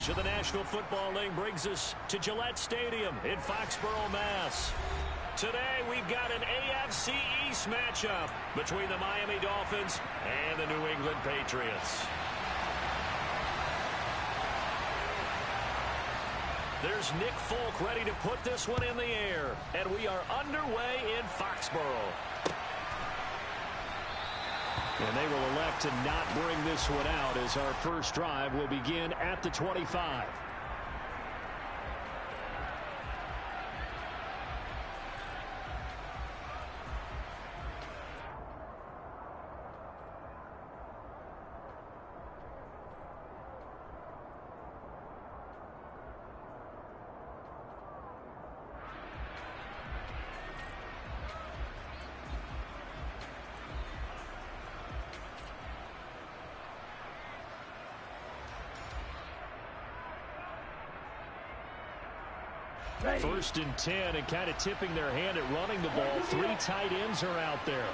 To the National Football League brings us to Gillette Stadium in Foxborough, Mass. Today we've got an AFC East matchup between the Miami Dolphins and the New England Patriots. There's Nick Folk ready to put this one in the air, and we are underway in Foxborough. And they will elect to not bring this one out as our first drive will begin at the 25. First and 10, and kind of tipping their hand at running the ball. Three tight ends are out there.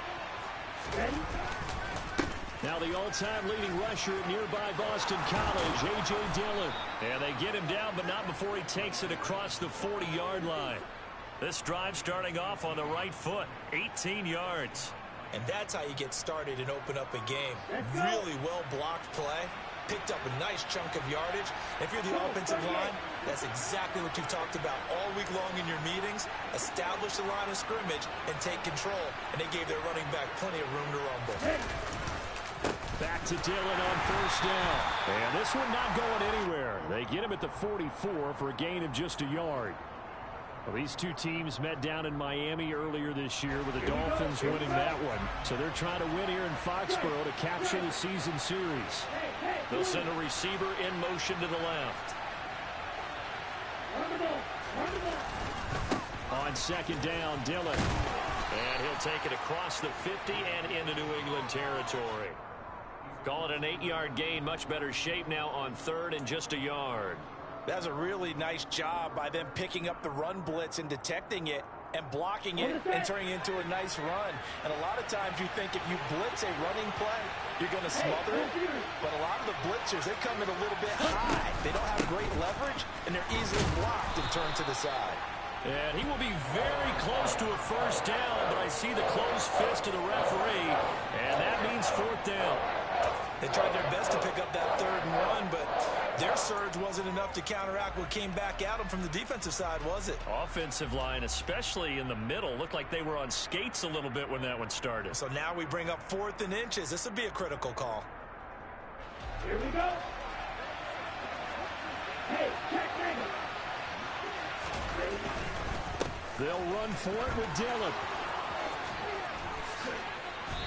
Now the all-time leading rusher at nearby Boston College, A.J. Dillon. And they get him down, but not before he takes it across the 40-yard line. This drive starting off on the right foot, 18 yards. And that's how you get started and open up a game. Really well-blocked play. Picked up a nice chunk of yardage. If you're the offensive line, that's exactly what you've talked about all week long in your meetings. Establish the line of scrimmage and take control. And they gave their running back plenty of room to rumble. Back to Dillon on first down. And this one not going anywhere. They get him at the 44 for a gain of just a yard. Well, these two teams met down in Miami earlier this year with the Dolphins winning that one. So they're trying to win here in Foxborough to capture the season series. They'll send a receiver in motion to the left. On second down, Dillon. And he'll take it across the 50 and into New England territory. Call it an 8-yard gain. Much better shape now on third and just a yard. That's a really nice job by them picking up the run blitz and detecting it and blocking it and turning it into a nice run. And a lot of times you think if you blitz a running play, you're going to smother it. But a lot of the blitzers, they come in a little bit high. They don't have great leverage, and they're easily blocked and turned to the side. And he will be very close to a first down, but I see the closed fist of the referee, and that means fourth down. They tried their best to pick up that 3rd and 1, but their surge wasn't enough to counteract what came back at them from the defensive side, was it? Offensive line, especially in the middle, looked like they were on skates a little bit when that one started. So now we bring up 4th and inches. This would be a critical call. Here we go. Hey, check. They'll run for it with Dillon.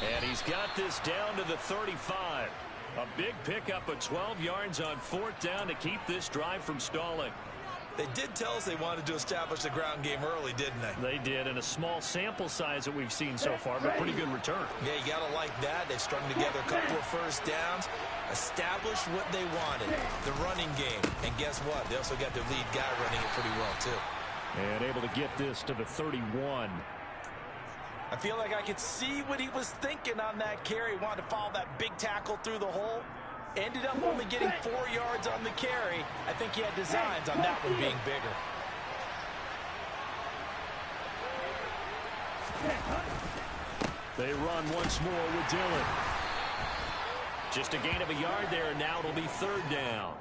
And he's got this down to the 35. A big pickup of 12 yards on 4th down to keep this drive from stalling. They did tell us they wanted to establish the ground game early, didn't they? They did, and a small sample size that we've seen so far, but pretty good return. Yeah, you got to like that. They've strung together a couple of first downs, established what they wanted, the running game. And guess what? They also got their lead guy running it pretty well, too. And able to get this to the 31. I feel like I could see what he was thinking on that carry. Wanted to follow that big tackle through the hole. Ended up only getting 4 yards on the carry. I think he had designs on that one being bigger. They run once more with Dillon. Just a gain of a yard there, and now it'll be 3rd down.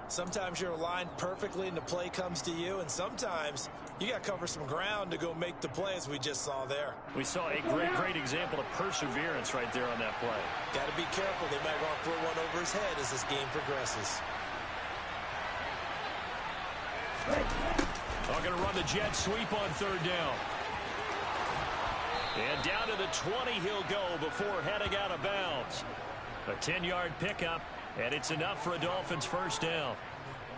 Sometimes you're aligned perfectly and the play comes to you, and sometimes you got to cover some ground to go make the play, as we just saw there. We saw a great example of perseverance right there on that play. Got to be careful. They might want to throw one over his head as this game progresses. They're going to run the jet sweep on 3rd down. And down to the 20 he'll go before heading out of bounds. A 10-yard pickup. And it's enough for a Dolphins first down.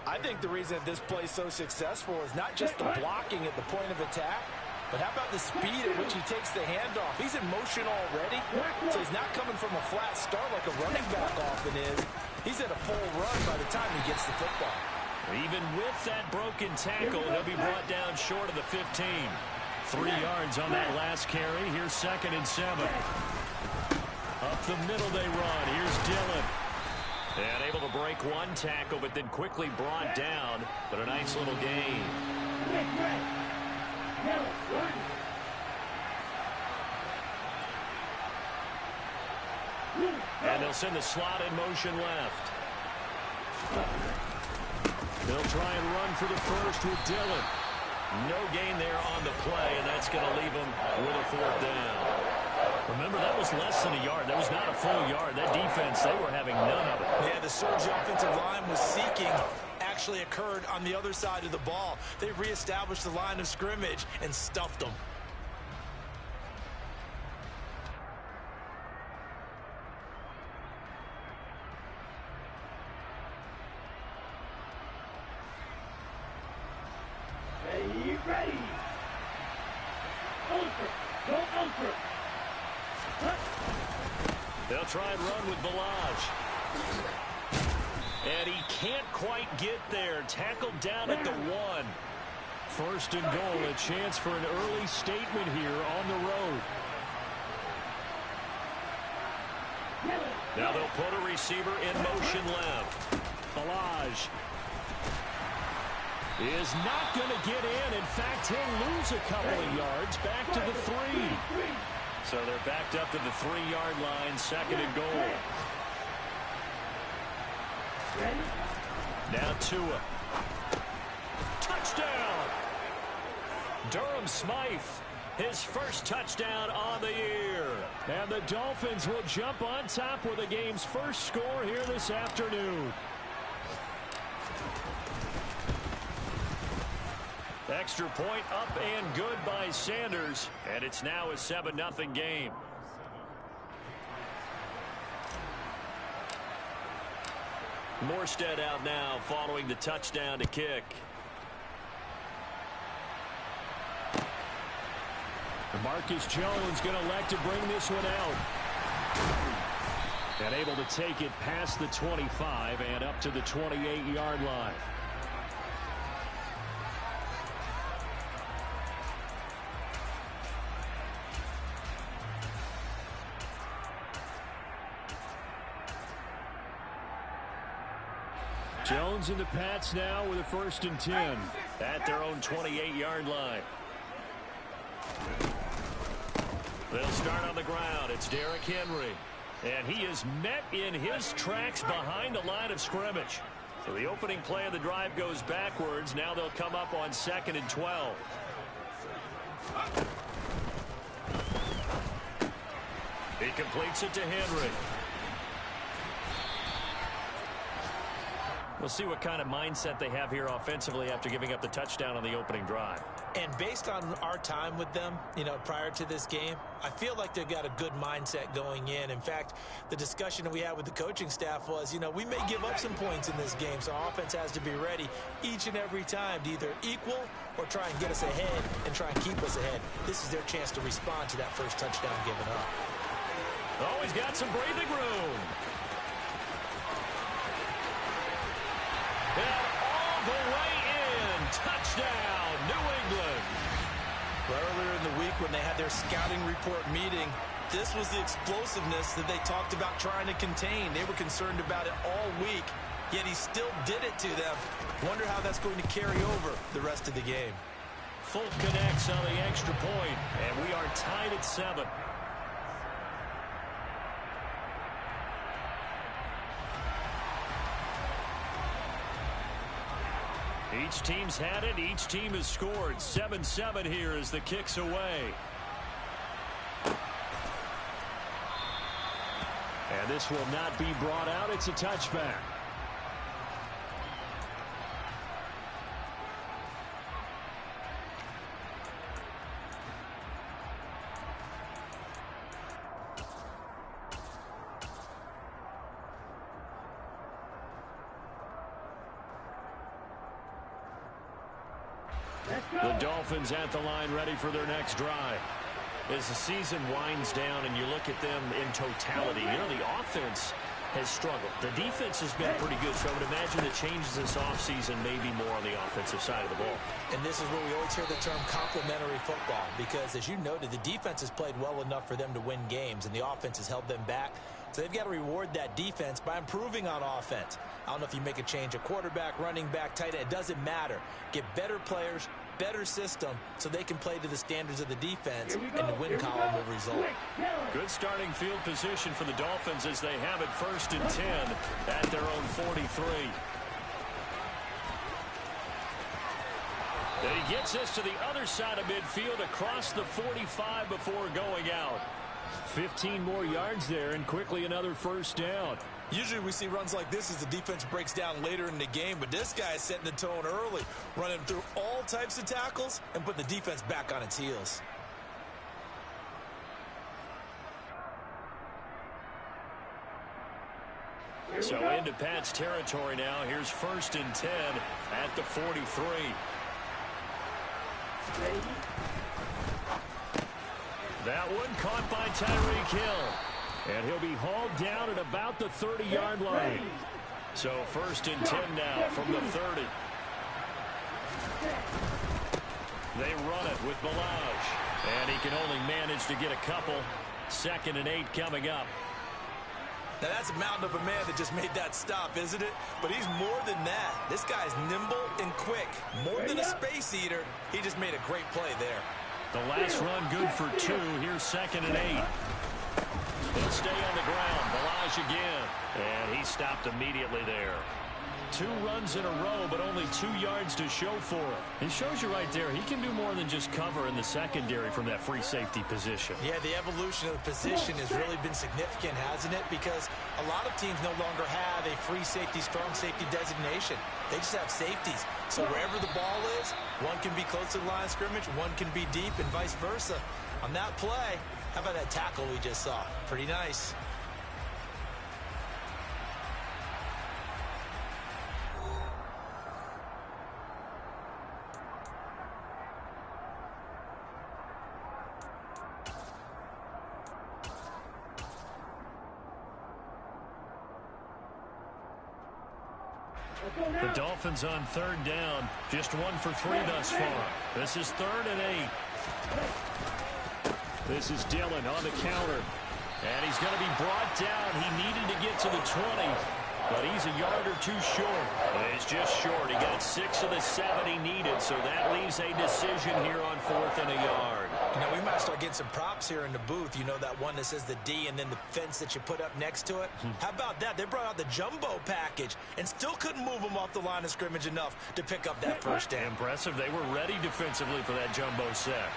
I think the reason that this play is so successful is not just the blocking at the point of attack, but how about the speed at which he takes the handoff? He's in motion already, so he's not coming from a flat start like a running back often is. He's at a full run by the time he gets the football. Even with that broken tackle, he'll be brought down short of the 15. 3 yards on that last carry. Here's 2nd and 7. Up the middle they run. Here's Dillon. And able to break one tackle, but then quickly brought down. But a nice little gain. And they'll send the slot in motion left. They'll try and run for the first with Dillon. No gain there on the play, and that's going to leave them with a 4th down. Remember, that was less than a yard. That was not a full yard. That defense, they were having none of it. Yeah, the surge the offensive line was seeking actually occurred on the other side of the ball. They reestablished the line of scrimmage and stuffed them. Ready. Ultra. Go ultra. They'll try and run with Balaj. And he can't quite get there. Tackled down at the 1. 1st and goal. A chance for an early statement here on the road. Now they'll put a receiver in motion left. Balaj is not going to get in. In fact, he'll lose a couple of yards back to the 3. So they're backed up to the 3-yard line, 2nd and goal. Now Tua. Touchdown! Durham Smythe, his first touchdown on the year. And the Dolphins will jump on top with the game's first score here this afternoon. Extra point up and good by Sanders. And it's now a 7-0 game. Morstead out now following the touchdown to kick. Marcus Jones going to elect to bring this one out. And able to take it past the 25 and up to the 28-yard line. Jones and the Pats now with a 1st and 10 at their own 28-yard line. They'll start on the ground. It's Derrick Henry. And he is met in his tracks behind the line of scrimmage. So the opening play of the drive goes backwards. Now they'll come up on 2nd and 12. He completes it to Henry. We'll see what kind of mindset they have here offensively after giving up the touchdown on the opening drive. And based on our time with them, prior to this game, I feel like they've got a good mindset going in. In fact, the discussion that we had with the coaching staff was, we may give up some points in this game, so our offense has to be ready each and every time to either equal or try and get us ahead and try and keep us ahead. This is their chance to respond to that first touchdown given up. Oh, he's got some breathing room. And all the way in. Touchdown, New England. Earlier in the week when they had their scouting report meeting, this was the explosiveness that they talked about trying to contain. They were concerned about it all week, yet he still did it to them. Wonder how that's going to carry over the rest of the game. Fulk connects on the extra point, and we are tied at 7. Each team's had it. Each team has scored. 7-7 here as the kick's away. And this will not be brought out. It's a touchback. The Dolphins at the line ready for their next drive. As the season winds down and you look at them in totality, the offense has struggled. The defense has been pretty good, so I would imagine the changes this offseason may be more on the offensive side of the ball. And this is where we always hear the term complementary football, because as you noted, the defense has played well enough for them to win games, and the offense has held them back. So they've got to reward that defense by improving on offense. I don't know if you make a change of quarterback, running back, tight end. It doesn't matter. Get better players, better system, so they can play to the standards of the defense, and the win column will result. Good starting field position for the Dolphins as they have it 1st and 10 at their own 43. And he gets us to the other side of midfield across the 45 before going out. 15 more yards there, and quickly another 1st down. Usually we see runs like this as the defense breaks down later in the game, but this guy is setting the tone early, running through all types of tackles and put the defense back on its heels. So into Pat's territory now. Here's 1st and 10 at the 43. That one caught by Tyreek Hill. And he'll be hauled down at about the 30-yard line. So 1st and 10 now from the 30. They run it with Balaj. And he can only manage to get a couple. 2nd and 8 coming up. Now that's a mountain of a man that just made that stop, isn't it? But he's more than that. This guy's nimble and quick. More than a space eater. He just made a great play there. The last run good for 2. Here's 2nd and 8. He'll stay on the ground. Balaj again. And he stopped immediately there. 2 runs in a row, but only 2 yards to show for it. It shows you right there, he can do more than just cover in the secondary from that free safety position. Yeah, the evolution of the position has really been significant, hasn't it? Because a lot of teams no longer have a free safety, strong safety designation. They just have safeties. So wherever the ball is, one can be close to the line of scrimmage, one can be deep, and vice versa. On that play, how about that tackle we just saw? Pretty nice. The Dolphins on 3rd down. Just 1 for 3 thus far. This is 3rd and 8. This is Dillon on the counter. And he's going to be brought down. He needed to get to the 20. But he's a yard or 2 short. He's just short. He got 6 of the 7 he needed. So that leaves a decision here on 4th and a yard. You know, we might start getting some props here in the booth. You know, that one that says the D and then the fence that you put up next to it? How about that? They brought out the jumbo package and still couldn't move them off the line of scrimmage enough to pick up that 1st down. Impressive. They were ready defensively for that jumbo set.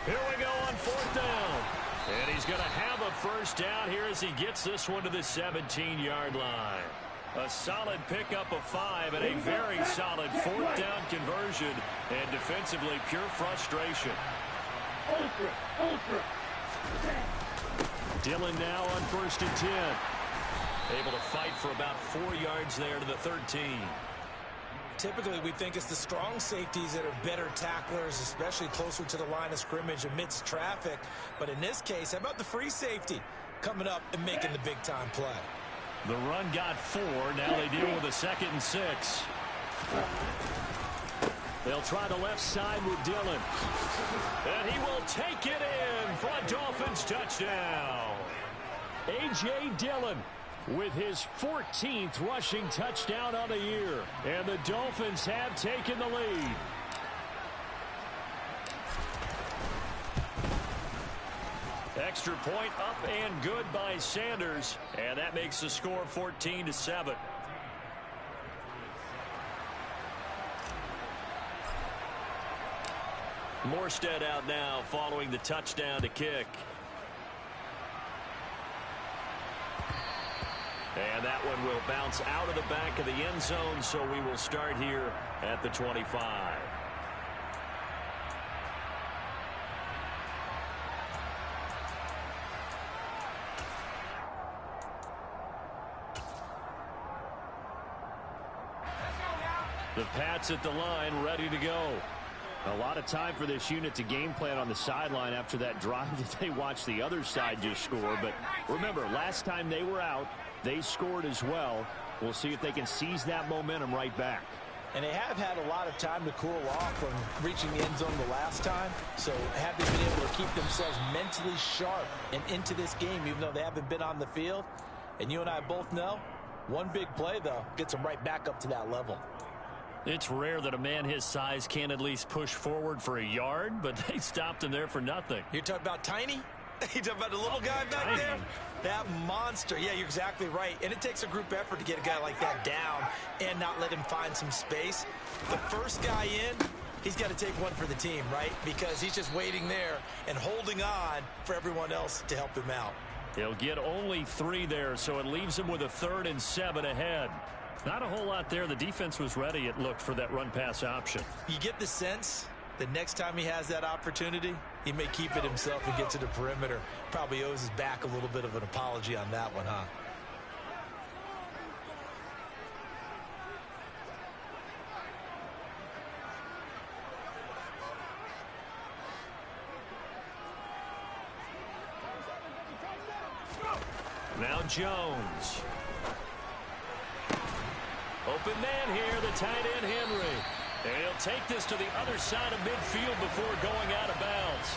Here we go on 4th down. And he's going to have a 1st down here as he gets this one to the 17-yard line. A solid pickup of 5 and a very solid 4th down conversion. And defensively, pure frustration. Dillon now on 1st and 10. Able to fight for about 4 yards there to the 13. Typically, we think it's the strong safeties that are better tacklers, especially closer to the line of scrimmage amidst traffic. But in this case, how about the free safety coming up and making the big-time play? The run got 4. Now they deal with a 2nd and 6. They'll try the left side with Dillon. And he will take it in for a Dolphins touchdown. A.J. Dillon with his 14th rushing touchdown on the year. And the Dolphins have taken the lead. Extra point up and good by Sanders. And that makes the score 14-7. Morstead out now following the touchdown to kick. And that one will bounce out of the back of the end zone, so we will start here at the 25. The Pats at the line, ready to go. A lot of time for this unit to game plan on the sideline after that drive that they watched the other side just score. But remember, last time they were out, they scored as well. We'll see if they can seize that momentum right back. And they have had a lot of time to cool off from reaching the end zone the last time. So have they been able to keep themselves mentally sharp and into this game, even though they haven't been on the field? And you and I both know, one big play, though, gets them right back up to that level. It's rare that a man his size can't at least push forward for a yard, but they stopped him there for nothing. You're talking about Tiny? You talking about the little guy back there? That monster. Yeah, you're exactly right. And it takes a group effort to get a guy like that down and not let him find some space. The first guy in, he's got to take one for the team, right? Because he's just waiting there and holding on for everyone else to help him out. He'll get only 3 there, so it leaves him with a 3rd and 7 ahead. Not a whole lot there. The defense was ready, it looked, for that run-pass option. You get the sense the next time he has that opportunity, he may keep it himself and get to the perimeter. Probably owes his back a little bit of an apology on that one, huh? Now Jones. Open man here, the tight end Henry. And he'll take this to the other side of midfield before going out of bounds.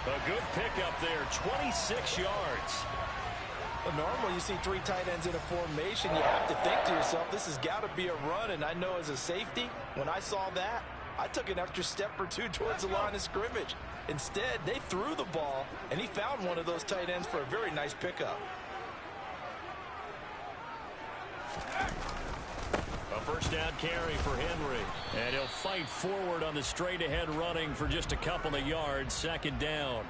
A good pickup there, 26 yards. Well, normally you see 3 tight ends in a formation. You have to think to yourself, this has got to be a run. And I know as a safety, when I saw that, I took an extra step or 2 towards the line of scrimmage. Instead, they threw the ball, and he found one of those tight ends for a very nice pickup. A first down carry for Henry. And he'll fight forward on the straight-ahead running for just a couple of yards. 2nd down.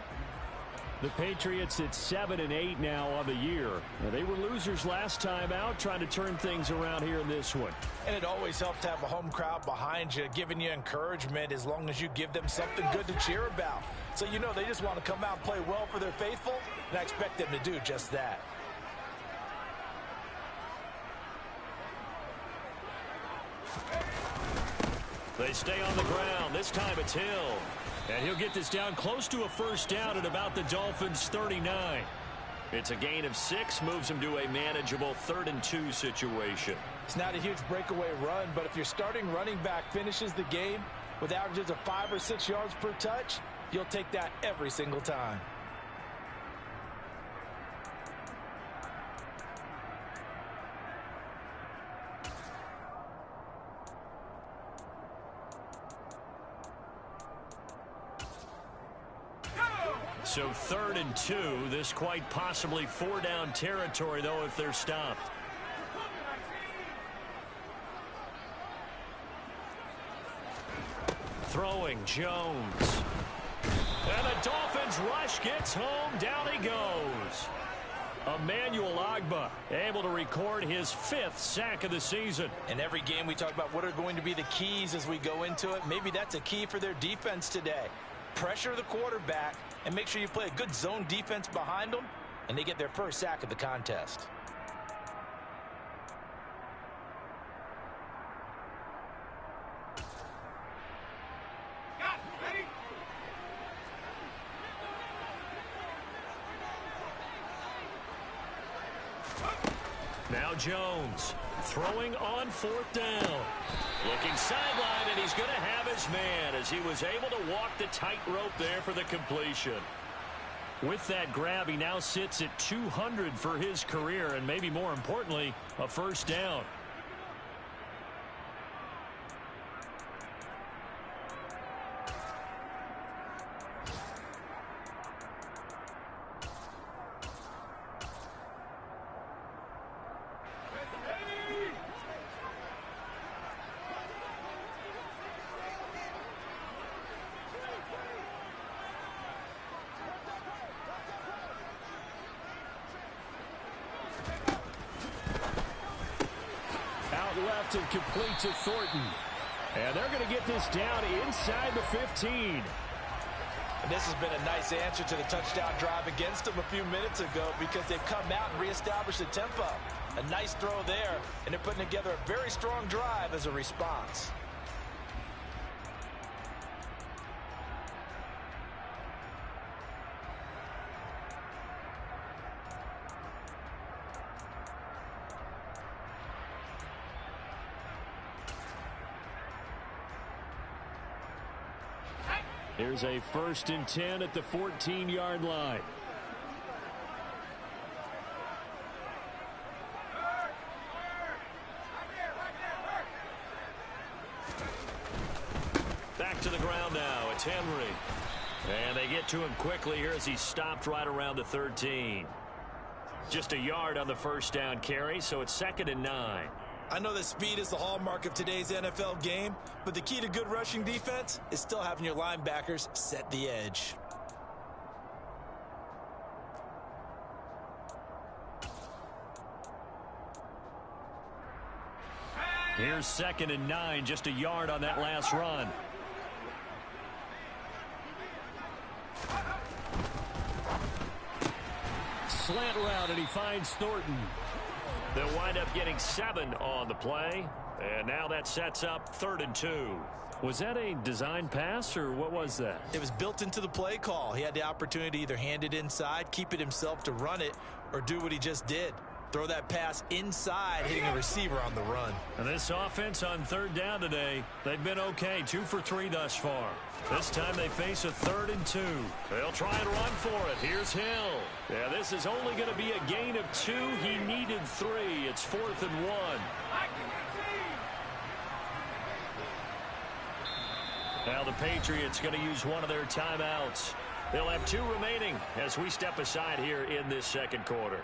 The Patriots at 7-8 now on the year. Now, they were losers last time out, trying to turn things around here in this one. And it always helps to have a home crowd behind you, giving you encouragement as long as you give them something good to cheer about. So you know they just want to come out and play well for their faithful, and I expect them to do just that. They stay on the ground. This time it's Hill. And he'll get this down close to a first down at about the Dolphins' 39. It's a gain of 6, moves him to a manageable 3rd and 2 situation. It's not a huge breakaway run, but if your starting running back finishes the game with averages of 5 or 6 yards per touch, you'll take that every single time. So 3rd and 2, this quite possibly 4-down territory, though, if they're stopped. Throwing Jones. And the Dolphins rush gets home. Down he goes. Emmanuel Ogbah able to record his 5th sack of the season. In every game we talk about what are going to be the keys as we go into it. Maybe that's a key for their defense today. Pressure the quarterback and make sure you play a good zone defense behind them, and they get their first sack of the contest. Now Jones throwing on 4th down. Looking sideline, and he's going to have his man as he was able to walk the tightrope there for the completion. With that grab, he now sits at 200 for his career, and maybe more importantly, a first down. Left and complete to Thornton. And they're going to get this down inside the 15. And this has been a nice answer to the touchdown drive against them a few minutes ago because they've come out and reestablished the tempo. A nice throw there, and they're putting together a very strong drive as a response. Here's a 1st and 10 at the 14-yard line. Back to the ground now. It's Henry. And they get to him quickly here as he's stopped right around the 13. Just a yard on the 1st down carry, so it's 2nd and 9. I know that speed is the hallmark of today's NFL game, but the key to good rushing defense is still having your linebackers set the edge. Here's 2nd and 9, just a yard on that last run. Slant route, and he finds Thornton. They'll wind up getting 7 on the play, and now that sets up 3rd and 2. Was that a design pass, or what was that? It was built into the play call. He had the opportunity to either hand it inside, keep it himself to run it, or do what he just did. Throw that pass inside, hitting a receiver on the run. And this offense on 3rd down today, they've been okay, 2 for 3 thus far. This time they face a 3rd and 2. They'll try and run for it. Here's Hill. Yeah, this is only going to be a gain of 2. He needed 3. It's 4th and 1. Now the Patriots going to use one of their timeouts. They'll have 2 remaining as we step aside here in this 2nd quarter.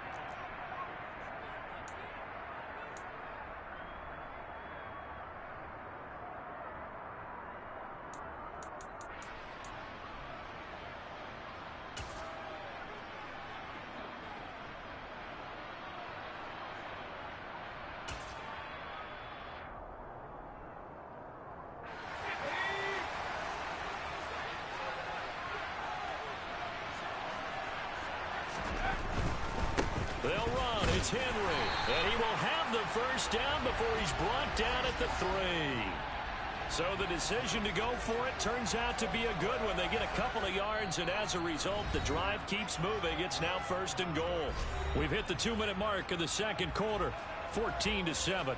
They'll run. It's Henry. And he will have the 1st down before he's brought down at the 3. So the decision to go for it turns out to be a good one. They get a couple of yards, and as a result, the drive keeps moving. It's now 1st and goal. We've hit the 2-minute mark of the 2nd quarter, 14-7.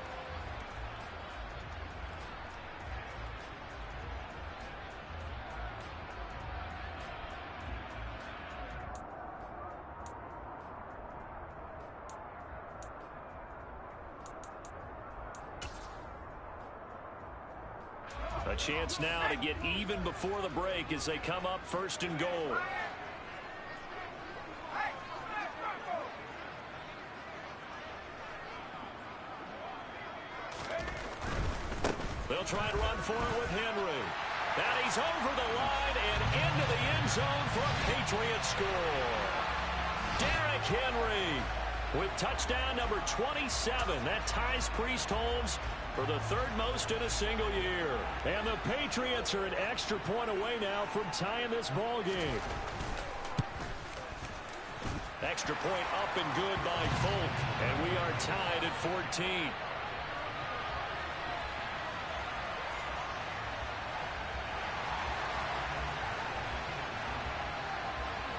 A chance now to get even before the break as they come up 1st and goal. They'll try and run for it with Henry. And he's over the line and into the end zone for a Patriots score. Derrick Henry with touchdown number 27. That ties Priest Holmes for the 3rd most in a single year. And the Patriots are an extra point away now from tying this ball game. Extra point up and good by Folk. And we are tied at 14.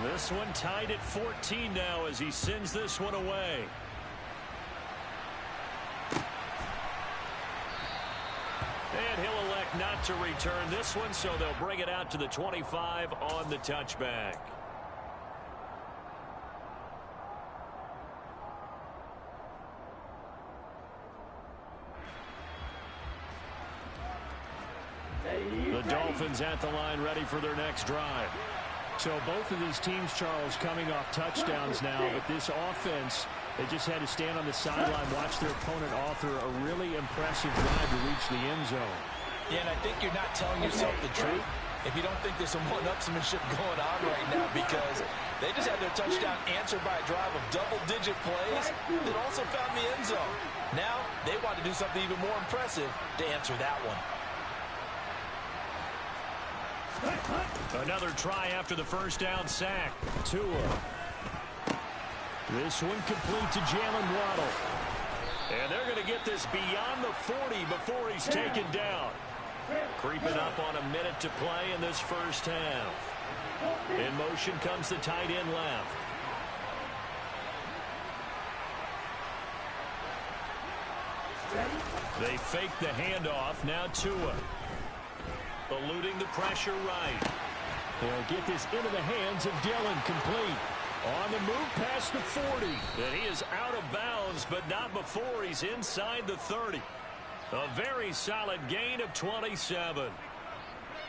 This one tied at 14 now as he sends this one away. And he'll elect not to return this one, so they'll bring it out to the 25 on the touchback. The Dolphins at the line ready for their next drive. So both of these teams, Charles, coming off touchdowns now, but this offense, they just had to stand on the sideline, watch their opponent author a really impressive drive to reach the end zone. Yeah, and I think you're not telling yourself the truth if you don't think there's some one-upsmanship going on right now, because they just had their touchdown answered by a drive of double-digit plays that also found the end zone. Now they want to do something even more impressive to answer that one. Another try after the 1st down sack. Tua. This one complete to Jalen Waddle. And they're going to get this beyond the 40 before he's taken down. Creeping up on a minute to play in this 1st half. In motion comes the tight end left. They fake the handoff. Now Tua. Eluding the pressure right. He'll get this into the hands of Dillon, complete. On the move past the 40. And he is out of bounds, but not before he's inside the 30. A very solid gain of 27.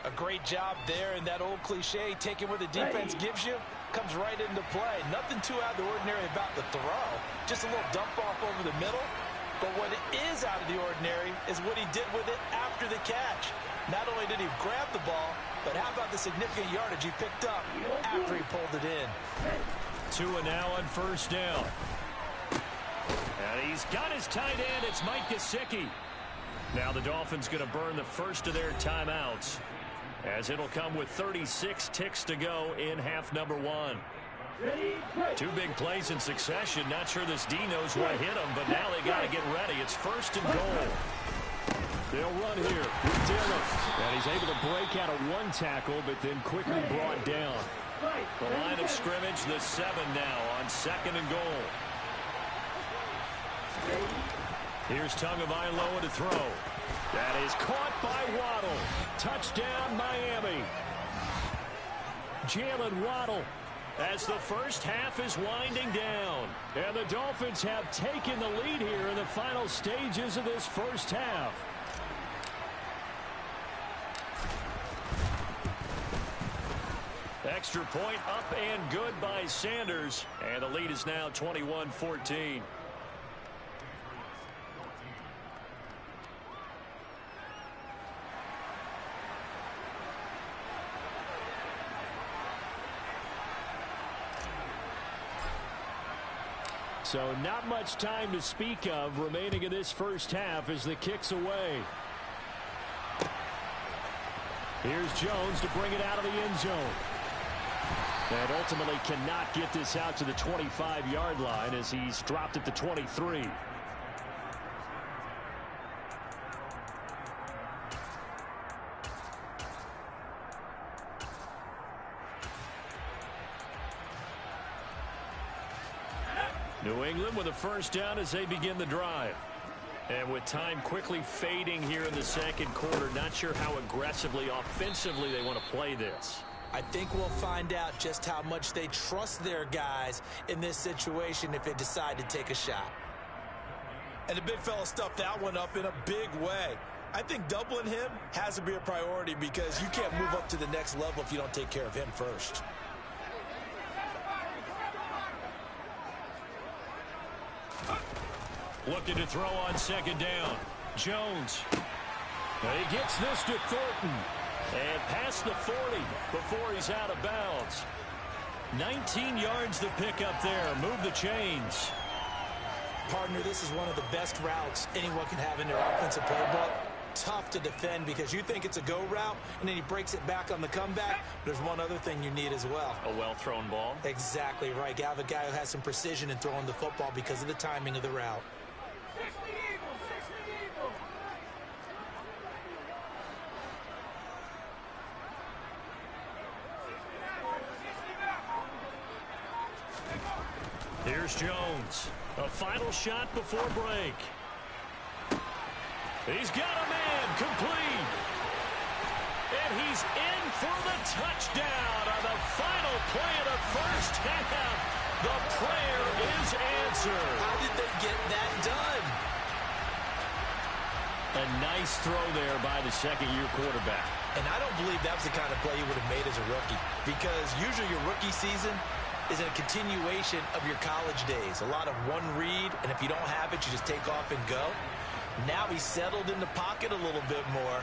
A great job there, and that old cliche, taking what the defense gives you, comes right into play. Nothing too out of the ordinary about the throw. Just a little dump off over the middle. But what is out of the ordinary is what he did with it after the catch. Not only did he grab the ball, but how about the significant yardage he picked up after he pulled it in. 2 and now on first down. And he's got his tight end. It's Mike Gesicki. Now the Dolphins going to burn the first of their timeouts, as it'll come with 36 ticks to go in half number 1. 2 big plays in succession. Not sure this D knows what hit him, but now they got to get ready. It's first and goal. They'll run here with Dillon. And he's able to break out of 1 tackle, but then quickly brought down. The line of scrimmage, the 7 now on 2nd and goal. Here's Tagovailoa to throw. That is caught by Waddle. Touchdown, Miami. Jalen Waddle, as the first half is winding down. And the Dolphins have taken the lead here in the final stages of this first half. Extra point up and good by Sanders. And the lead is now 21-14. So not much time to speak of remaining in this first half as the kick's away. Here's Jones to bring it out of the end zone. And ultimately cannot get this out to the 25-yard line as he's dropped at the 23. New England with a first down as they begin the drive. And with time quickly fading here in the second quarter, not sure how aggressively, offensively they want to play this. I think we'll find out just how much they trust their guys in this situation if they decide to take a shot. And the big fella stuffed that one up in a big way. I think doubling him has to be a priority because you can't move up to the next level if you don't take care of him first. Looking to throw on second down. Jones. He gets this to Thornton. And past the 40 before he's out of bounds. 19 yards to pick up there. Move the chains. Partner, this is one of the best routes anyone can have in their offensive playbook. Tough to defend because you think it's a go route, and then he breaks it back on the comeback. There's one other thing you need as well. A well-thrown ball. Exactly right. You have a guy who has some precision in throwing the football because of the timing of the route. Here's Jones. A final shot before break. He's got a man complete. And he's in for the touchdown on the final play of the first half. The prayer is answered. How did they get that done? A nice throw there by the second-year quarterback. And I don't believe that was the kind of play you would have made as a rookie. Because usually your rookie season is a continuation of your college days. A lot of one read, and if you don't have it, you just take off and go. Now he's settled in the pocket a little bit more,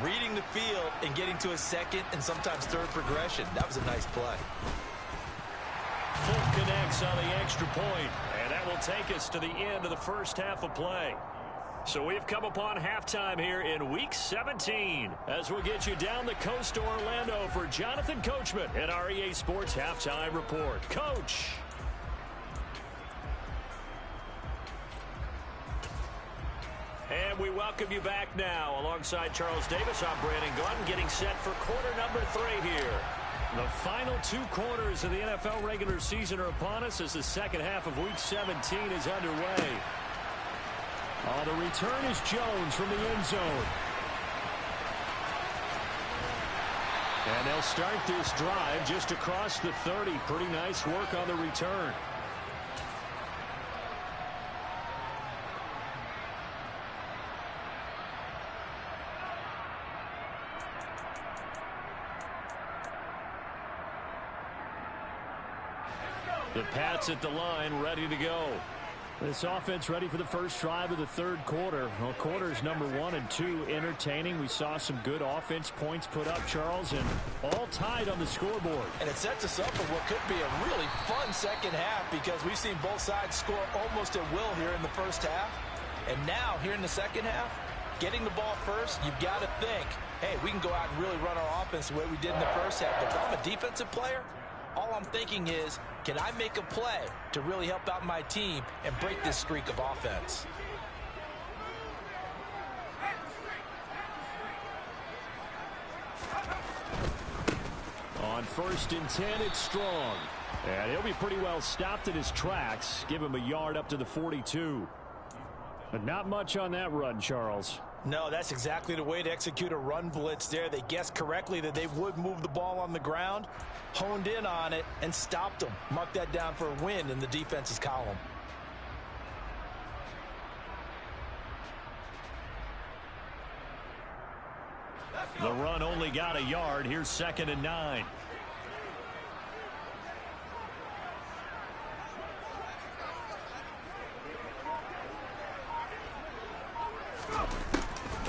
reading the field and getting to a second and sometimes third progression. That was a nice play. Full connects on the extra point, and that will take us to the end of the first half of play. So we've come upon halftime here in Week 17 as we'll get you down the coast to Orlando for Jonathan Coachman and our EA Sports Halftime Report. Coach. And we welcome you back now. Alongside Charles Davis, I'm Brandon Gordon, getting set for quarter number 3 here. The final 2 quarters of the NFL regular season are upon us as the second half of Week 17 is underway. The return is Jones from the end zone. And they'll start this drive just across the 30. Pretty nice work on the return. The Pats at the line, ready to go. This offense ready for the first drive of the third quarter. Well, quarters number 1 and 2 entertaining. We saw some good offense points put up, Charles, and all tied on the scoreboard. And it sets us up for what could be a really fun second half because we've seen both sides score almost at will here in the first half. And now, here in the second half, getting the ball first, you've got to think, hey, we can go out and really run our offense the way we did in the first half. But if I'm a defensive player, all I'm thinking is, can I make a play to really help out my team and break this streak of offense? On 1st and 10, it's Strong. And he'll be pretty well stopped in his tracks. Give him a yard up to the 42. But not much on that run, Charles. No, that's exactly the way to execute a run blitz there. They guessed correctly that they would move the ball on the ground, honed in on it, and stopped them. Mark that down for a win in the defense's column. The run only got a yard. Here's 2nd and 9.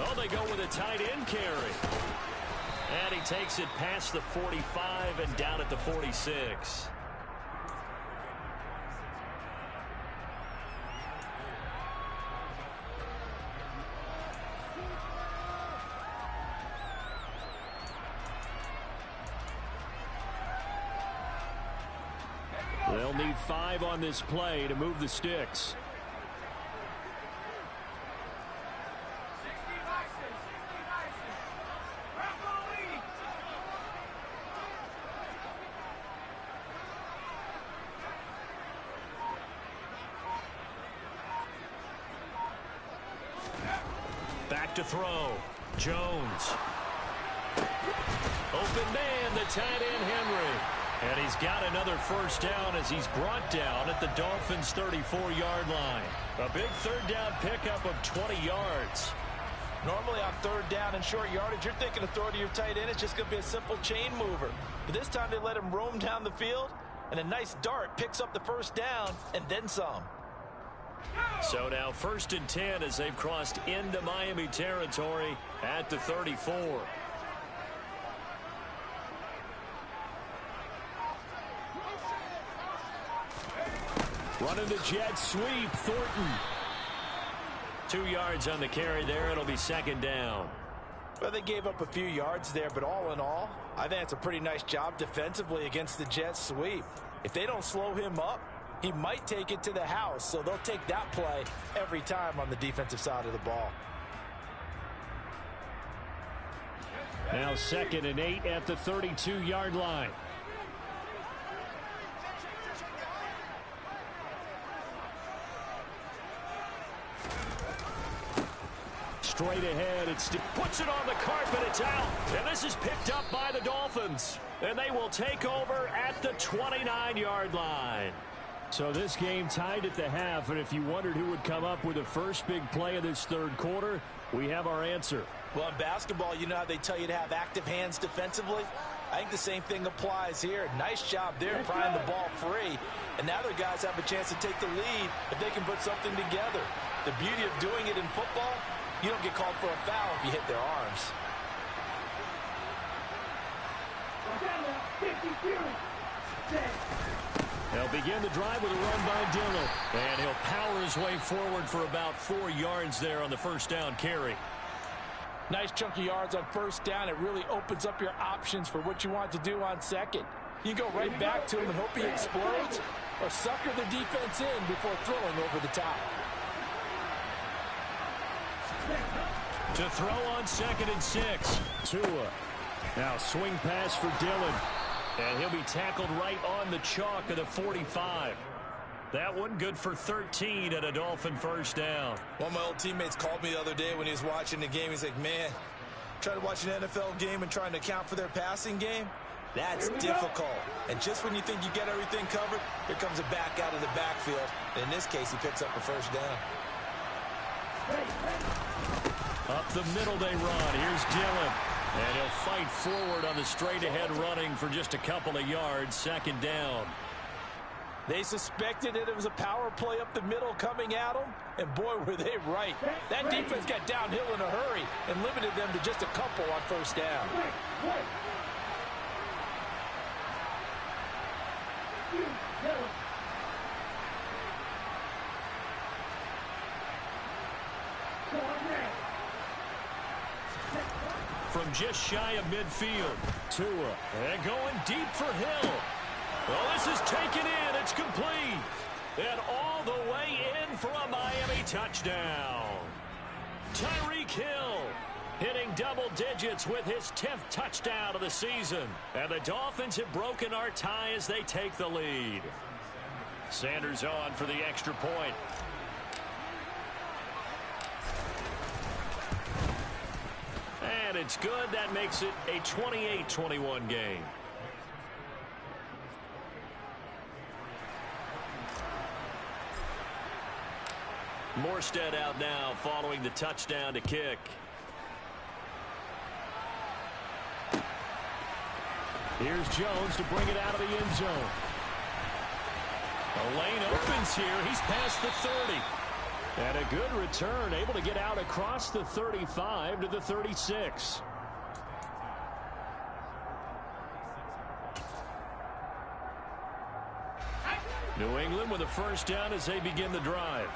Oh, they go with a tight end carry. And he takes it past the 45 and down at the 46. They'll need 5 on this play to move the sticks. Back to throw. Jones. Open man, the tight end Henry. And he's got another first down as he's brought down at the Dolphins' 34-yard line. A big third down pickup of 20 yards. Normally on third down and short yardage, you're thinking of throwing to your tight end. It's just going to be a simple chain mover. But this time they let him roam down the field, and a nice dart picks up the first down and then some. So now 1st and 10 as they've crossed into Miami territory at the 34. Running the jet sweep, Thornton. 2 yards on the carry there. It'll be 2nd down. Well, they gave up a few yards there, but all in all, I think it's a pretty nice job defensively against the jet sweep. If they don't slow him up, he might take it to the house, so they'll take that play every time on the defensive side of the ball. Now 2nd and 8 at the 32-yard line. Straight ahead, puts it on the carpet, it's out. And this is picked up by the Dolphins. And they will take over at the 29-yard line. So this game tied at the half, and if you wondered who would come up with the first big play of this third quarter, we have our answer. Well, in basketball, you know how they tell you to have active hands defensively? I think the same thing applies here. Nice job there prying the ball free. And now their guys have a chance to take the lead if they can put something together. The beauty of doing it in football, you don't get called for a foul if you hit their arms. They'll begin the drive with a run by Dillon. And he'll power his way forward for about 4 yards there on the first down carry. Nice chunky yards on first down. It really opens up your options for what you want to do on second. You go right back to him and hope he explodes, or sucker the defense in before throwing over the top. To throw on 2nd and 6. Tua. Now swing pass for Dillon. And he'll be tackled right on the chalk of the 45. That one good for 13 at a Dolphin first down. One of my old teammates called me the other day when he was watching the game. He's like, man, Try to watch an NFL game and trying to account for their passing game? That's difficult. And just when you think you get everything covered, here comes a back out of the backfield. And in this case, he picks up a first down. Up the middle they run. Here's Dillon. And he'll fight forward on the straight-ahead running for just a couple of yards. Second down. They suspected that it was a power play up the middle coming at them, and boy, were they right. That defense got downhill in a hurry and limited them to just a couple on first down. From just shy of midfield, Tua, and going deep for Hill. Well, this is taken in. It's complete. And all the way in for a Miami touchdown. Tyreek Hill hitting double digits with his 10th touchdown of the season. And the Dolphins have broken our tie as they take the lead. Sanders on for the extra point. And it's good. That makes it a 28-21 game. Morstead out now following the touchdown to kick. Here's Jones to bring it out of the end zone. The lane opens here. He's past the 30. And a good return, able to get out across the 35 to the 36. New England with a first down as they begin the drive.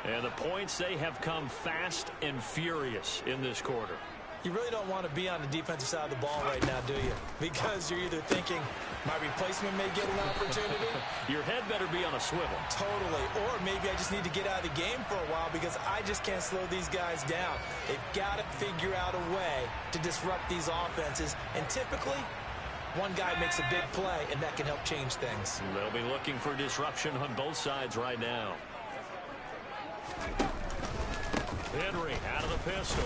And the points, they have come fast and furious in this quarter. You really don't want to be on the defensive side of the ball right now, do you? Because you're either thinking, my replacement may get an opportunity. Your head better be on a swivel. Totally. Or maybe I just need to get out of the game for a while because I just can't slow these guys down. They've got to figure out a way to disrupt these offenses. And typically, one guy makes a big play, and that can help change things. They'll be looking for disruption on both sides right now. Henry out of the pistol.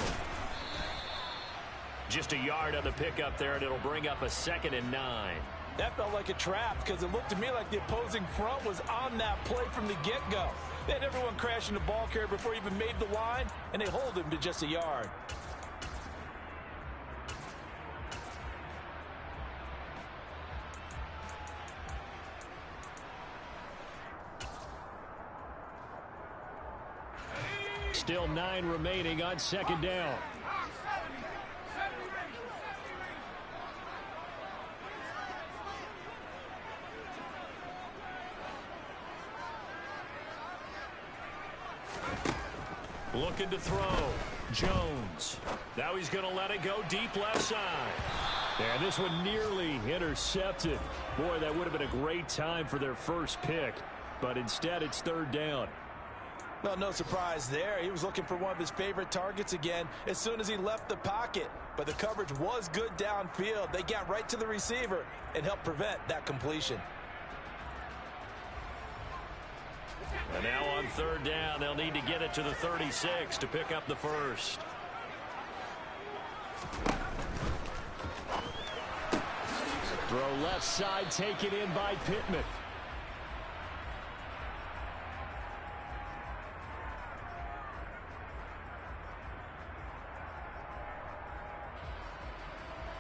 Just a yard on the pickup there, and it'll bring up a 2nd and 9. That felt like a trap because it looked to me like the opposing front was on that play from the get-go. They had everyone crashing the ball carrier before he even made the line, and they hold him to just a yard. Still 9 remaining on 2nd down. Looking to throw. Jones. Now he's going to let it go deep left side. And this one nearly intercepted. Boy, that would have been a great time for their first pick. But instead, it's 3rd down. Well, no surprise there. He was looking for one of his favorite targets again as soon as he left the pocket. But the coverage was good downfield. They got right to the receiver and helped prevent that completion. And now on 3rd down, they'll need to get it to the 36 to pick up the first. Throw left side, taken in by Pittman.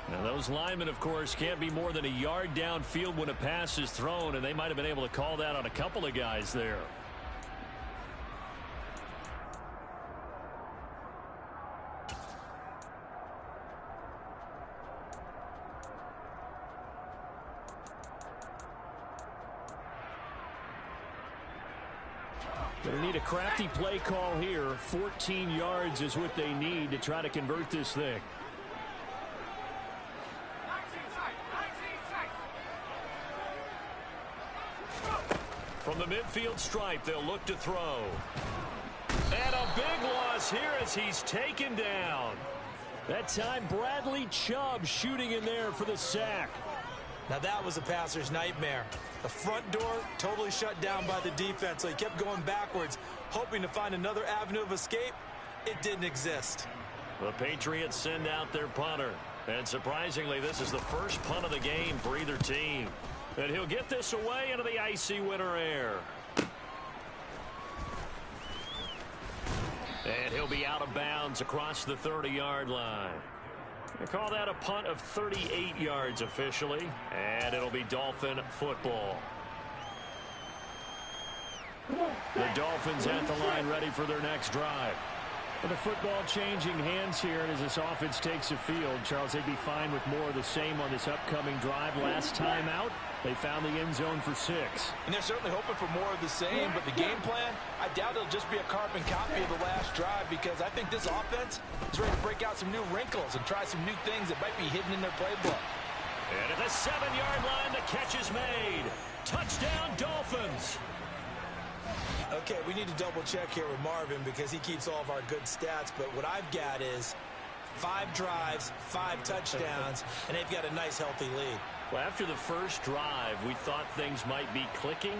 Now those linemen, of course, can't be more than a yard downfield when a pass is thrown, and they might have been able to call that on a couple of guys there. Going to need a crafty play call here. 14 yards is what they need to try to convert this thing. From the midfield stripe, they'll look to throw. And a big loss here as he's taken down. That time, Bradley Chubb shooting in there for the sack. Now that was a passer's nightmare. The front door totally shut down by the defense, so he kept going backwards, hoping to find another avenue of escape. It didn't exist. The Patriots send out their punter. And surprisingly, this is the first punt of the game for either team. And he'll get this away into the icy winter air. And he'll be out of bounds across the 30-yard line. They call that a punt of 38 yards officially. And it'll be Dolphin football. The Dolphins at the line ready for their next drive. With the football changing hands here, and as this offense takes the field, Charles, they'd be fine with more of the same on this upcoming drive. Last time out, they found the end zone for 6. And they're certainly hoping for more of the same, but the game plan, I doubt it'll just be a carbon copy of the last drive, because I think this offense is ready to break out some new wrinkles and try some new things that might be hidden in their playbook. And at the 7-yard line, the catch is made. Touchdown, Dolphins. Okay, we need to double check here with Marvin because he keeps all of our good stats, but what I've got is 5 drives, 5 touchdowns, and they've got a nice healthy lead. Well, after the first drive, we thought things might be clicking.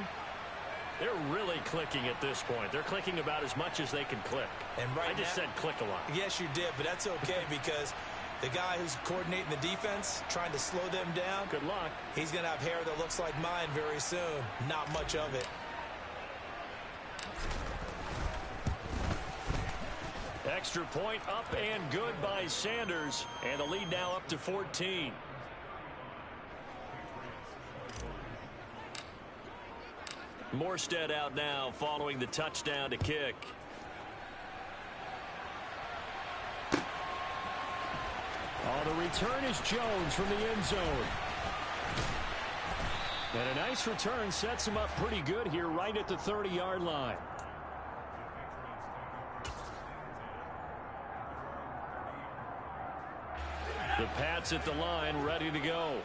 They're really clicking at this point. They're clicking about as much as they can click. And right I just said click a lot. Yes, you did, but that's okay because the guy who's coordinating the defense, trying to slow them down, good luck. He's going to have hair that looks like mine very soon. Not much of it. Extra point up and good by Sanders. And the lead now up to 14. Morstead out now following the touchdown to kick. Oh, the return is Jones from the end zone. And a nice return sets him up pretty good here right at the 30-yard line. The Pats at the line, ready to go.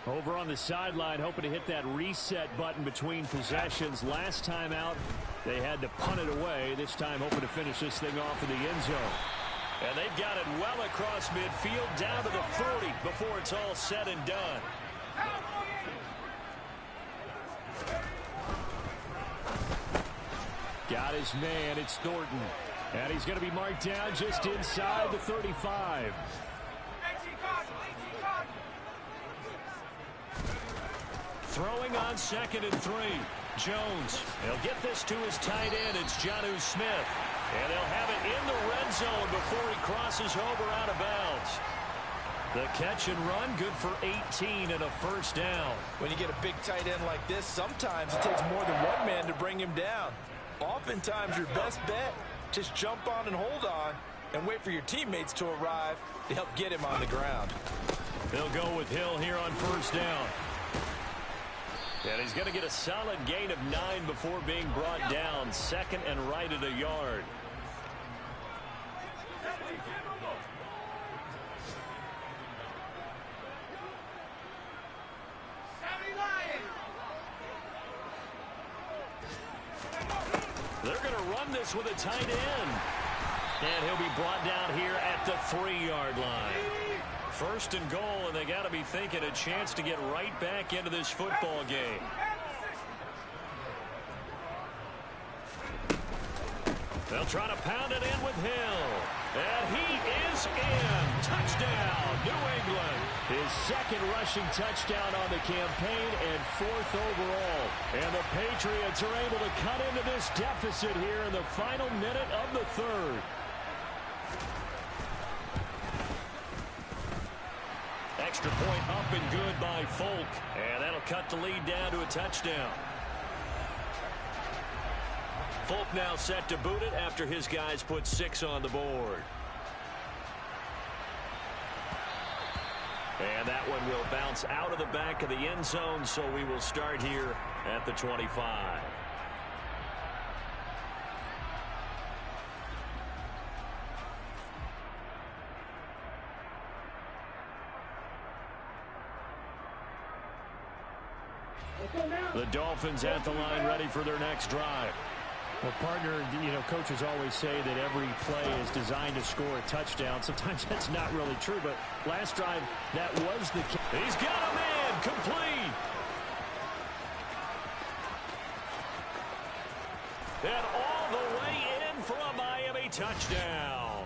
Over on the sideline, hoping to hit that reset button between possessions. Last time out, they had to punt it away. This time, hoping to finish this thing off in the end zone. And they've got it well across midfield, down to the 40 before it's all said and done. Got his man, it's Thornton. And he's going to be marked down just inside the 35. Throwing on 2nd and 3. Jones. He'll get this to his tight end. It's Jonnu Smith. And they'll have it in the red zone before he crosses over out of bounds. The catch and run, good for 18 and a first down. When you get a big tight end like this, sometimes it takes more than one man to bring him down. Oftentimes, your best bet, just jump on and hold on and wait for your teammates to arrive to help get him on the ground. They'll go with Hill here on first down. And he's going to get a solid gain of 9 before being brought down. 2nd and right at a yard. They're going to run this with a tight end. And he'll be brought down here at the 3-yard line. 1st and goal, and they got to be thinking a chance to get right back into this football game. They'll try to pound it in with Hill. And he is in. Touchdown, New England. His 2nd rushing touchdown on the campaign and 4th overall. And the Patriots are able to cut into this deficit here in the final minute of the 3rd. Extra point up and good by Folk. And that'll cut the lead down to a touchdown. Folk now set to boot it after his guys put 6 on the board. And that one will bounce out of the back of the end zone, so we will start here at the 25. The Dolphins at the line ready for their next drive. Well, partner, coaches always say that every play is designed to score a touchdown. Sometimes that's not really true, but last drive, that was the case. He's got a man, complete. And all the way in for a Miami touchdown.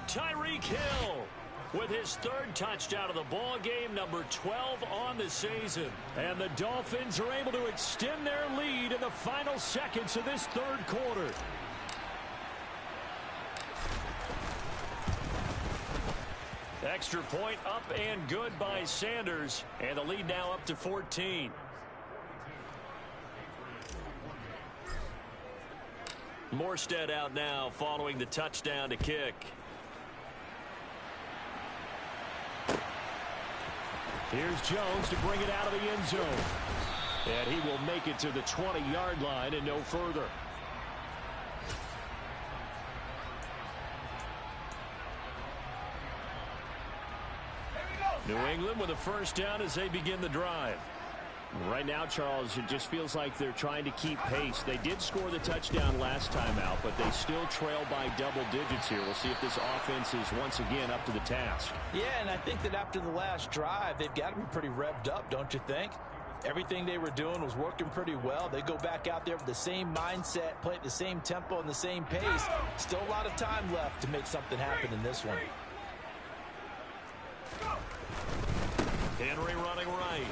Tyreek Hill with his third touchdown of the ball game, number 12 on the season. And the Dolphins are able to extend their lead in the final seconds of this third quarter. Extra point up and good by Sanders, and the lead now up to 14. Morstead out now following the touchdown to kick. Here's Jones to bring it out of the end zone. And he will make it to the 20-yard line and no further. New England with a first down as they begin the drive. Right now, Charles, it just feels like they're trying to keep pace. They did score the touchdown last time out, but they still trail by double digits here. We'll see if this offense is once again up to the task. Yeah, and I think that after the last drive, they've got to be pretty revved up, don't you think? Everything they were doing was working pretty well. They go back out there with the same mindset, play at the same tempo and the same pace. Still a lot of time left to make something happen in this one. Henry running right.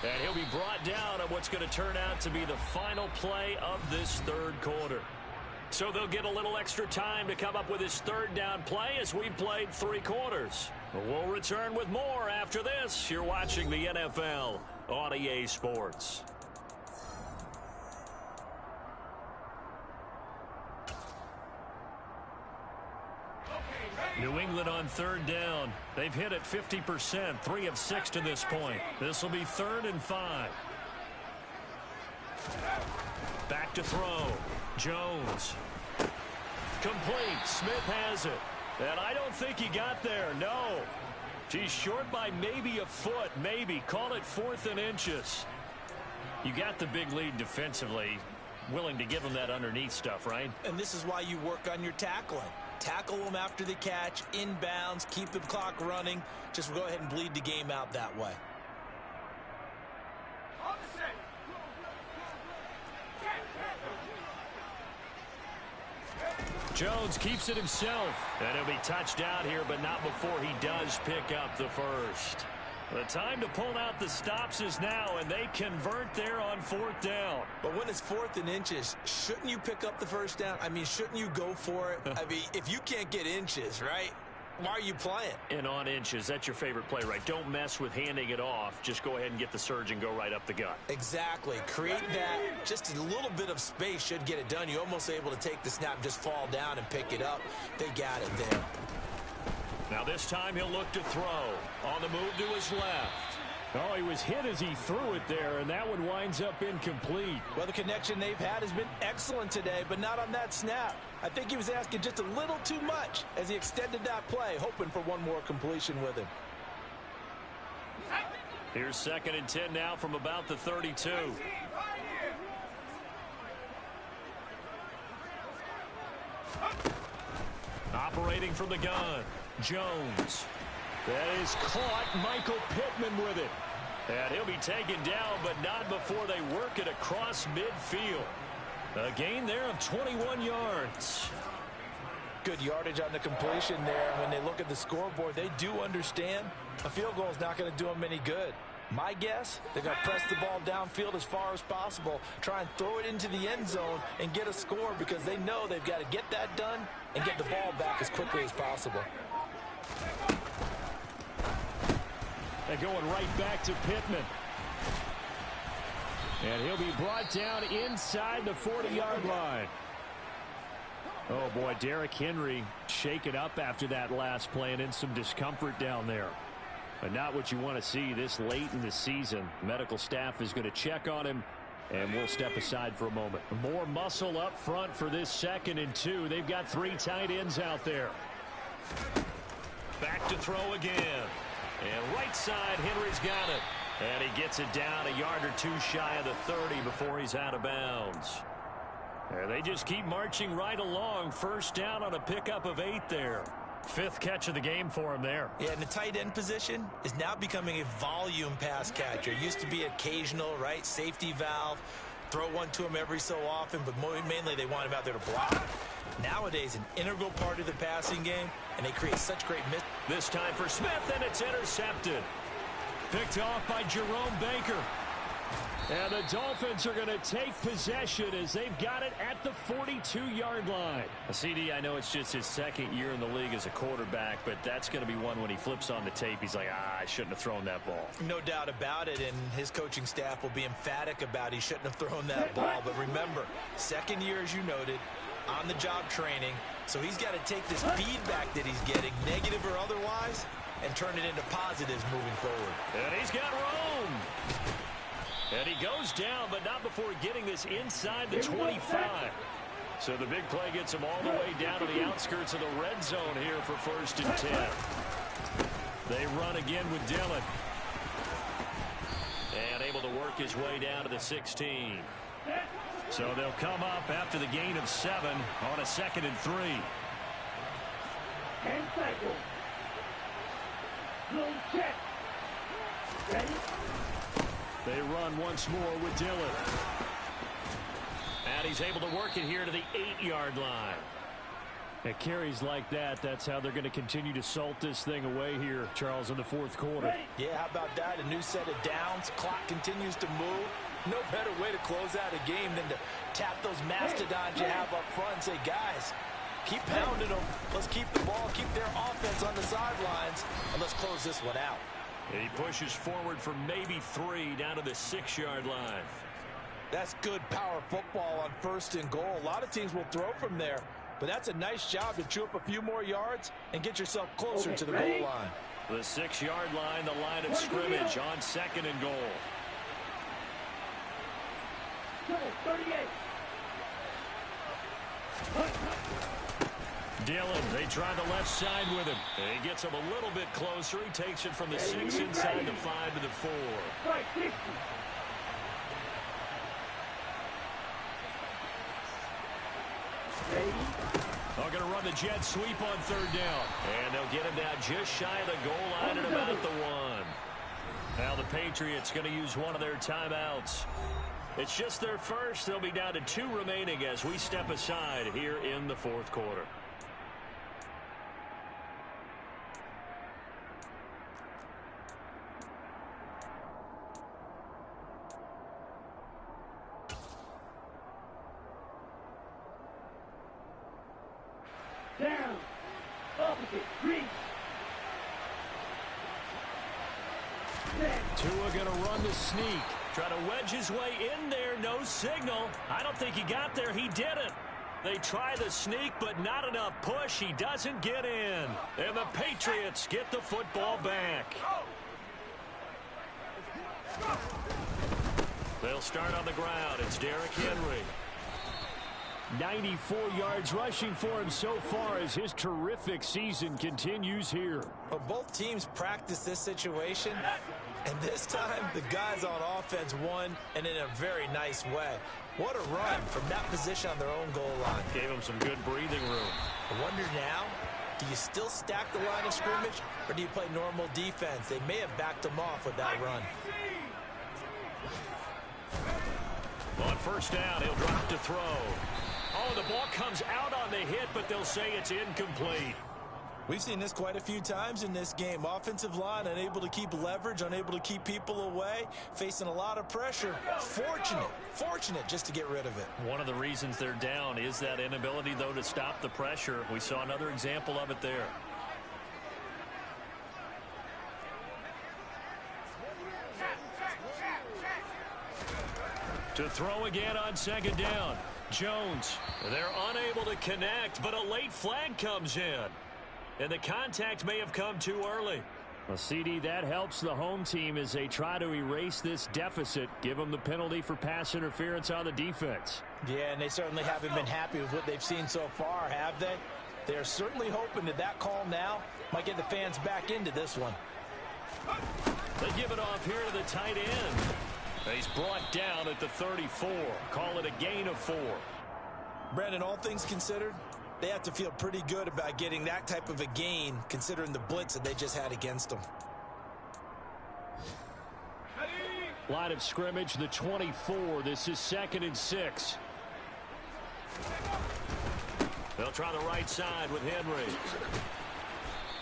And he'll be brought down on what's going to turn out to be the final play of this third quarter. So they'll get a little extra time to come up with his third down play as we've played 3 quarters. We'll return with more after this. You're watching the NFL on EA Sports. New England on third down. They've hit it 50%, 3 of 6 to this point. This will be 3rd and 5. Back to throw. Jones. Complete. Smith has it. And I don't think he got there. No. He's short by maybe a foot. Maybe. Call it 4th and inches. You got the big lead defensively. Willing to give them that underneath stuff, right? And this is why you work on your tackling. Tackle them after the catch, inbounds, keep the clock running. Just go ahead and bleed the game out that way. Jones keeps it himself. And he'll be touched down here, but not before he does pick up the first. The time to pull out the stops is now, and they convert there on 4th down. But when it's 4th and inches, shouldn't you pick up the first down? I mean, shouldn't you go for it? I mean, if you can't get inches, right, why are you playing? And on inches, that's your favorite play, right? Don't mess with handing it off. Just go ahead and get the surge and go right up the gut. Exactly. Create that. Just a little bit of space should get it done. You're almost able to take the snap, just fall down and pick it up. They got it there. Now this time he'll look to throw. On the move to his left. Oh, he was hit as he threw it there, and that one winds up incomplete. Well, the connection they've had has been excellent today, but not on that snap. I think he was asking just a little too much as he extended that play, hoping for one more completion with him. Here's 2nd and 10 now from about the 32. Operating from the gun. Jones. That is caught. Michael Pittman with it. And he'll be taken down, but not before they work it across midfield. A gain there of 21 yards. Good yardage on the completion there. When they look at the scoreboard, they do understand a field goal is not going to do them any good. My guess, they're going to press the ball downfield as far as possible, try and throw it into the end zone and get a score because they know they've got to get that done and get the ball back as quickly as possible. They're going right back to Pittman. And he'll be brought down inside the 40-yard line. Oh, boy, Derrick Henry shaken up after that last play and in some discomfort down there. But not what you want to see this late in the season. Medical staff is going to check on him, and we'll step aside for a moment. More muscle up front for this 2nd and 2. They've got 3 tight ends out there. Back to throw again. And right side, Henry's got it. And he gets it down a yard or 2 shy of the 30 before he's out of bounds. And they just keep marching right along. First down on a pickup of 8 there. 5th catch of the game for him there. Yeah, and the tight end position is now becoming a volume pass catcher. It used to be occasional, right? Safety valve. Throw one to him every so often, but mainly they want him out there to block. Nowadays, an integral part of the passing game, and they create such great misses. This time for Smith, and it's intercepted. Picked off by Jerome Baker. And the Dolphins are going to take possession as they've got it at the 42-yard line. CD, I know it's just his second year in the league as a quarterback, but that's going to be one when he flips on the tape. He's like, I shouldn't have thrown that ball. No doubt about it, and his coaching staff will be emphatic about he shouldn't have thrown that ball. But remember, second year, as you noted, on-the-job training, so he's got to take this feedback that he's getting, negative or otherwise, and turn it into positives moving forward. And he's got room. And he goes down, but not before getting this inside the 25. So the big play gets him all the way down to the outskirts of the red zone here for 1st and 10. They run again with Dillon. And able to work his way down to the 16. So they'll come up after the gain of 7 on a 2nd and 3. 10 seconds. Little check. Ready? They run once more with Dillon. And he's able to work it here to the 8-yard line. At carries like that, that's how they're going to continue to salt this thing away here, Charles, in the 4th quarter. Yeah, how about that? A new set of downs. Clock continues to move. No better way to close out a game than to tap those mastodons you have up front and say, guys, keep pounding them. Let's keep the ball, keep their offense on the sidelines, and let's close this one out. And he pushes forward for maybe 3 down to the 6-yard line. That's good power football on 1st and goal. A lot of teams will throw from there, but that's a nice job to chew up a few more yards and get yourself closer to the goal line. The 6-yard line, the line of scrimmage on 2nd and goal. 38. Dillon, they try the left side with him. And he gets him a little bit closer. He takes it from the 6 inside the 5 to the 4. Right, 60. They're going to run the jet sweep on 3rd down. And they'll get him down just shy of the goal line at about the 1. Now the Patriots going to use one of their timeouts. It's just their first. They'll be down to 2 remaining as we step aside here in the 4th quarter. Down. Opposite. Green. Tua going to run the sneak. Try to wedge his way in there. No signal. I don't think he got there. He didn't. They try the sneak, but not enough push. He doesn't get in. And the Patriots get the football back. They'll start on the ground. It's Derrick Henry. 94 yards rushing for him so far as his terrific season continues here. Well, both teams practice this situation, and this time the guys on offense won, and in a very nice way. What a run from that position on their own goal line. Gave him some good breathing room. I wonder now, do you still stack the line of scrimmage, or do you play normal defense? They may have backed him off with that run. On 1st down, he'll drop to throw. Oh, the ball comes out on the hit, but they'll say it's incomplete. We've seen this quite a few times in this game. Offensive line unable to keep leverage, unable to keep people away, facing a lot of pressure. Fortunate just to get rid of it. One of the reasons they're down is that inability, though, to stop the pressure. We saw another example of it there. To throw again on 2nd down. Jones, they're unable to connect, but a late flag comes in. And the contact may have come too early. Well, CD, that helps the home team as they try to erase this deficit, give them the penalty for pass interference on the defense. Yeah, and they certainly haven't been happy with what they've seen so far, have they? They're certainly hoping that call now might get the fans back into this one. They give it off here to the tight end. He's brought down at the 34. Call it a gain of 4. Brandon, all things considered, they have to feel pretty good about getting that type of a gain, considering the blitz that they just had against them. Line of scrimmage, the 24. This is 2nd and 6. They'll try the right side with Henry.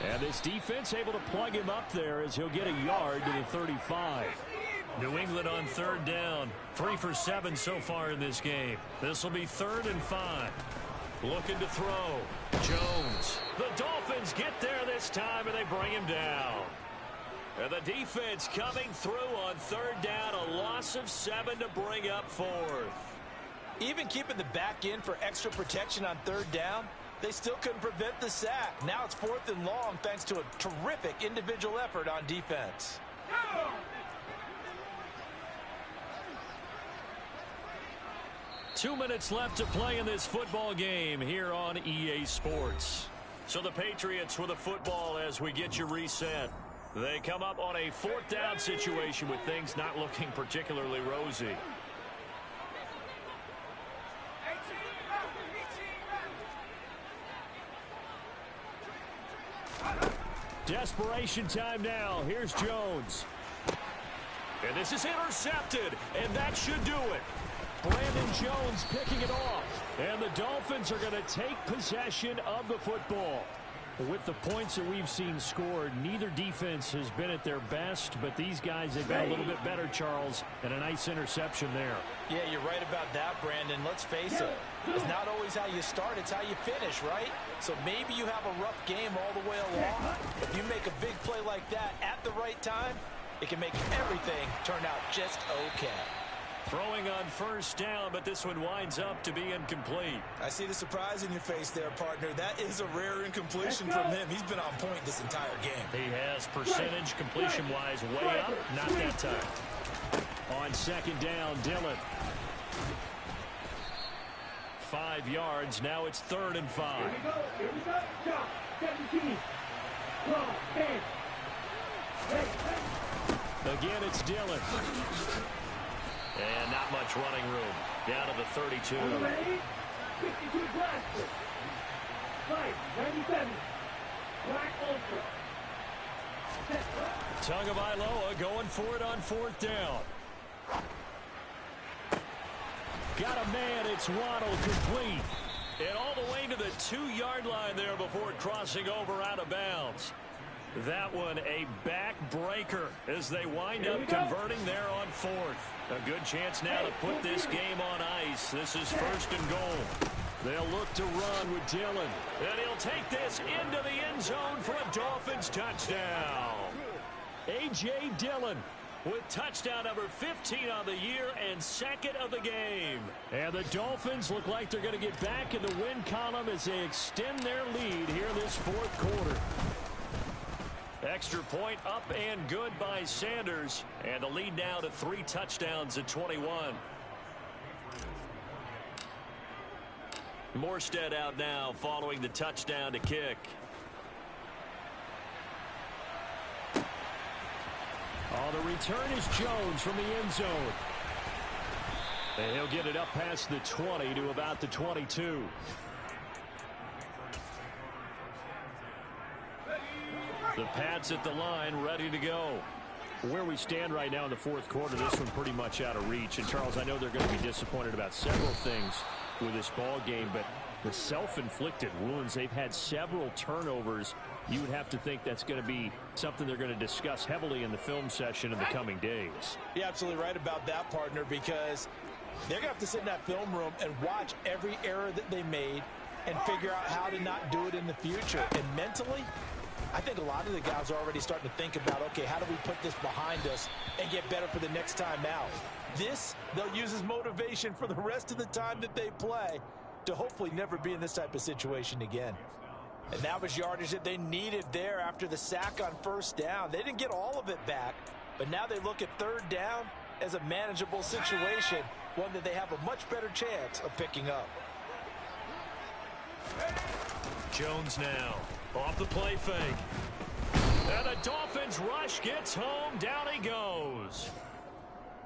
And this defense able to plug him up there as he'll get a yard to the 35. New England on third down. 3 for 7 so far in this game. This will be 3rd and 5. Looking to throw. Jones. The Dolphins get there this time, and they bring him down. And the defense coming through on 3rd down. A loss of 7 to bring up 4th. Even keeping the back in for extra protection on 3rd down, they still couldn't prevent the sack. Now it's 4th and long thanks to a terrific individual effort on defense. 2 minutes left to play in this football game here on EA Sports. So the Patriots with a football as we get you reset. They come up on a 4th down situation with things not looking particularly rosy. Desperation time now. Here's Jones. And this is intercepted, and that should do it. Brandon Jones picking it off. And the Dolphins are going to take possession of the football. With the points that we've seen scored, neither defense has been at their best, but these guys have been a little bit better, Charles, and a nice interception there. Yeah, you're right about that, Brandon. Let's face it. It's not always how you start, it's how you finish, right? So maybe you have a rough game all the way along. If you make a big play like that at the right time, it can make everything turn out just okay. Throwing on 1st down, but this one winds up to be incomplete. I see the surprise in your face there, partner. That is a rare incompletion from him. He's been on point this entire game. He has percentage completion-wise way up, not that time. On 2nd down, Dillon. 5 yards, now it's 3rd and 5. Here we go, here we go. Drop, 17. Ball, 10. Again, it's Dillon. And not much running room. Down to the 32. Ready? 52 blaster. Fight, 97. Black Ultra. Tagovailoa going for it on 4th down. Got a man, it's Waddle, complete. And all the way to the 2-yard line there before crossing over out of bounds. That one a backbreaker as they wind up converting there on 4th. A good chance now to put this game on ice. This is 1st and goal. They'll look to run with Dillon. And he'll take this into the end zone for a Dolphins touchdown. A.J. Dillon with touchdown number 15 on the year and 2nd of the game. And the Dolphins look like they're going to get back in the win column as they extend their lead here in this 4th quarter. Extra point up and good by Sanders. And the lead now to 3 touchdowns at 21. Morstead out now following the touchdown to kick. Oh, the return is Jones from the end zone. And he'll get it up past the 20 to about the 22. The Pats at the line, ready to go. Where we stand right now in the 4th quarter, this one pretty much out of reach. And, Charles, I know they're going to be disappointed about several things with this ball game, but the self-inflicted wounds, they've had several turnovers. You would have to think that's going to be something they're going to discuss heavily in the film session in the coming days. You're absolutely right about that, partner, because they're going to have to sit in that film room and watch every error that they made and figure out how to not do it in the future. And mentally, I think a lot of the guys are already starting to think about, okay, how do we put this behind us and get better for the next time out? This, they'll use as motivation for the rest of the time that they play to hopefully never be in this type of situation again. And that was yardage that they needed there after the sack on 1st down. They didn't get all of it back, but now they look at 3rd down as a manageable situation, one that they have a much better chance of picking up. Jones now off the play fake. And the Dolphins rush gets home. Down he goes.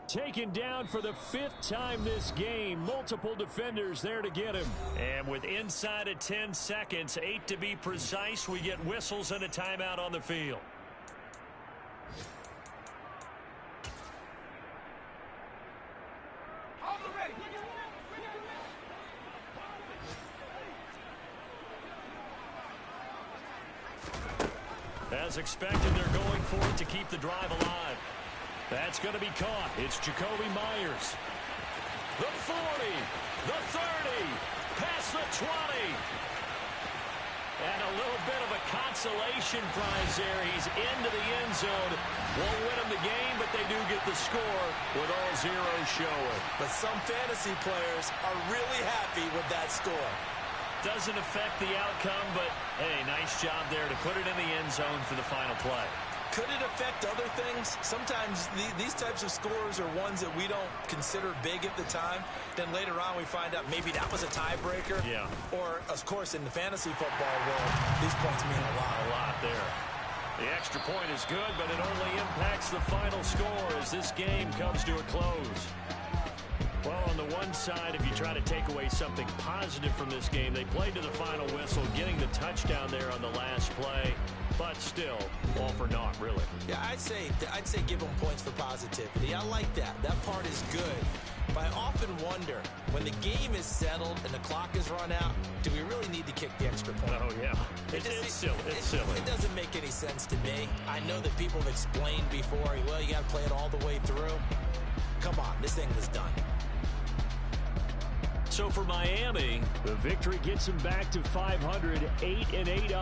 Taken down for the 5th time this game. Multiple defenders there to get him. And with inside of 10 seconds, 8 to be precise, we get whistles and a timeout on the field. As expected, they're going for it to keep the drive alive. That's going to be caught. It's Jacoby Myers. The 40, the 30, past the 20. And a little bit of a consolation prize there. He's into the end zone. Won't win them the game, but they do get the score with all zeros showing. But some fantasy players are really happy with that score. Doesn't affect the outcome, but, hey, nice job there to put it in the end zone for the final play. Could it affect other things? Sometimes these types of scores are ones that we don't consider big at the time. Then later on we find out maybe that was a tiebreaker. Yeah. Or, of course, in the fantasy football world, these points mean a lot. A lot there. The extra point is good, but it only impacts the final score as this game comes to a close. Well, on the one side, if you try to take away something positive from this game, they played to the final whistle, getting the touchdown there on the last play, but still, all for naught, really. Yeah, I'd say give them points for positivity. I like that. That part is good. But I often wonder, when the game is settled and the clock is run out, do we really need to kick the extra point? Oh, yeah. It's silly. It's silly. It doesn't make any sense to me. I know that people have explained before, well, you got to play it all the way through. Come on, this thing was done. So for Miami, the victory gets them back to 500, 8-8 on the